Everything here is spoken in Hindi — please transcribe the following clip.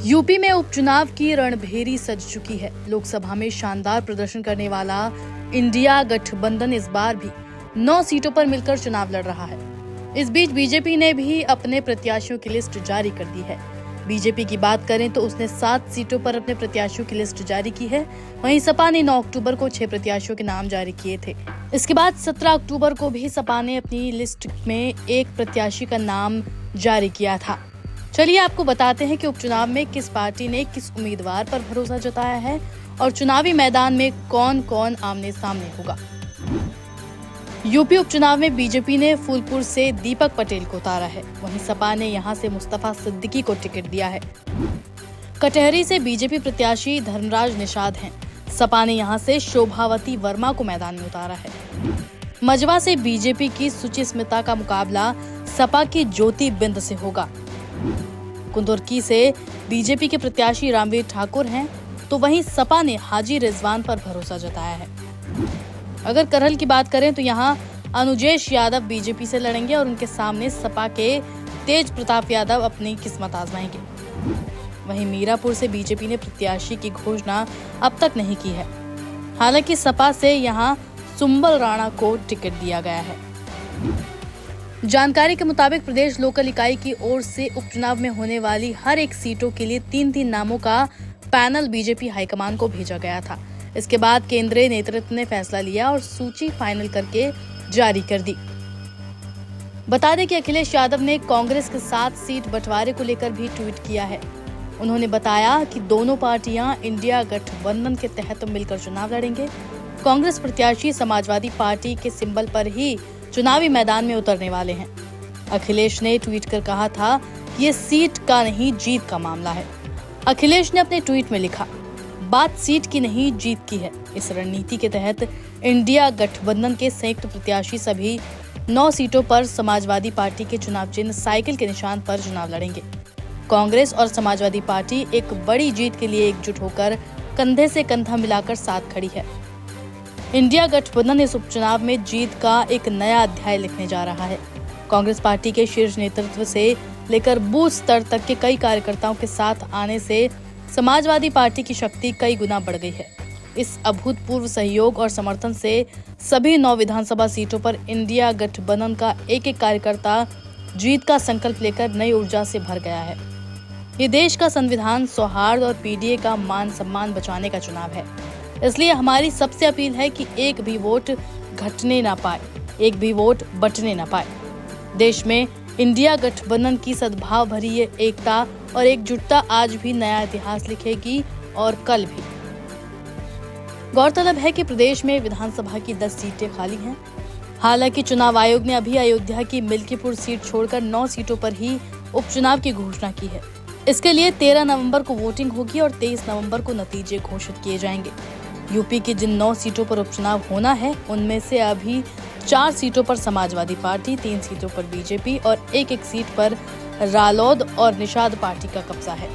यूपी में उपचुनाव की रणभेरी सज चुकी है। लोकसभा में शानदार प्रदर्शन करने वाला इंडिया गठबंधन इस बार भी 9 सीटों पर मिलकर चुनाव लड़ रहा है। इस बीच बीजेपी ने भी अपने प्रत्याशियों की लिस्ट जारी कर दी है। बीजेपी की बात करें तो उसने 7 सीटों पर अपने प्रत्याशियों की लिस्ट जारी की है। वहीं सपा ने 9 अक्टूबर को 6 प्रत्याशियों के नाम जारी किए थे। इसके बाद 17 अक्टूबर को भी सपा ने अपनी लिस्ट में एक प्रत्याशी का नाम जारी किया था। चलिए आपको बताते हैं कि उपचुनाव में किस पार्टी ने किस उम्मीदवार पर भरोसा जताया है और चुनावी मैदान में कौन कौन आमने सामने होगा। यूपी उपचुनाव में बीजेपी ने फूलपुर से दीपक पटेल को उतारा है। वहीं सपा ने यहां से मुस्तफा सिद्दीकी को टिकट दिया है। कटहरी से बीजेपी प्रत्याशी धर्मराज निषाद हैं। सपा ने यहां से शोभावती वर्मा को मैदान में उतारा है। मजवा से बीजेपी की सुचि स्मिता का मुकाबला सपा की ज्योति बिंद से होगा। कुंदुरकी से बीजेपी के प्रत्याशी रामवीर ठाकुर हैं, तो वहीं सपा ने हाजी रिजवान पर भरोसा जताया है। अगर करहल की बात करें तो यहां अनुजेश यादव बीजेपी से लड़ेंगे और उनके सामने सपा के तेज प्रताप यादव अपनी किस्मत आजमाएंगे। वहीं मीरापुर से बीजेपी ने प्रत्याशी की घोषणा अब तक नहीं की है। हालांकि सपा से यहां सुंबल राणा को टिकट दिया गया है। जानकारी के मुताबिक प्रदेश लोकल इकाई की ओर से उपचुनाव में होने वाली हर एक सीटों के लिए 3-3 नामों का पैनल बीजेपी हाईकमान को भेजा गया था। इसके बाद केंद्रीय नेतृत्व ने फैसला लिया और सूची फाइनल करके जारी कर दी। बता दें कि अखिलेश यादव ने कांग्रेस के 7 सीट बंटवारे को लेकर भी ट्वीट किया है। उन्होंने बताया कि दोनों पार्टियां इंडिया गठबंधन के तहत मिलकर चुनाव लड़ेंगे। कांग्रेस प्रत्याशी समाजवादी पार्टी के सिंबल पर ही चुनावी मैदान में उतरने वाले हैं। अखिलेश ने ट्वीट कर कहा था कि ये सीट का नहीं जीत का मामला है। अखिलेश ने अपने ट्वीट में लिखा, बात सीट की नहीं जीत की है। इस रणनीति के तहत इंडिया गठबंधन के संयुक्त प्रत्याशी सभी 9 सीटों पर समाजवादी पार्टी के चुनाव चिन्ह साइकिल के निशान पर चुनाव लड़ेंगे। कांग्रेस और समाजवादी पार्टी एक बड़ी जीत के लिए एकजुट होकर कंधे से कंधा मिलाकर साथ खड़ी है। इंडिया गठबंधन इस उपचुनाव में जीत का एक नया अध्याय लिखने जा रहा है। कांग्रेस पार्टी के शीर्ष नेतृत्व से लेकर बूथ स्तर तक के कई कार्यकर्ताओं के साथ आने से समाजवादी पार्टी की शक्ति कई गुना बढ़ गई है। इस अभूतपूर्व सहयोग और समर्थन से सभी 9 विधानसभा सीटों पर इंडिया गठबंधन का एक एक कार्यकर्ता जीत का संकल्प लेकर नई ऊर्जा से भर गया है। ये देश का संविधान, सौहार्द और पीडीए का मान सम्मान बचाने का चुनाव है। इसलिए हमारी सबसे अपील है कि एक भी वोट घटने ना पाए, एक भी वोट बटने ना पाए। देश में इंडिया गठबंधन की सद्भाव भरी ये एकता और एकजुटता आज भी नया इतिहास लिखेगी और कल भी। गौरतलब है कि प्रदेश में विधानसभा की 10 सीटें खाली हैं। हालांकि चुनाव आयोग ने अभी अयोध्या की मिल्कीपुर सीट छोड़कर 9 सीटों पर ही उपचुनाव की घोषणा की है। इसके लिए 13 नवंबर को वोटिंग होगी और 23 नवंबर को नतीजे घोषित किए जाएंगे। यूपी की जिन 9 सीटों पर उपचुनाव होना है, उनमें से अभी 4 सीटों पर समाजवादी पार्टी, 3 सीटों पर बीजेपी और एक सीट पर रालोद और निषाद पार्टी का कब्जा है।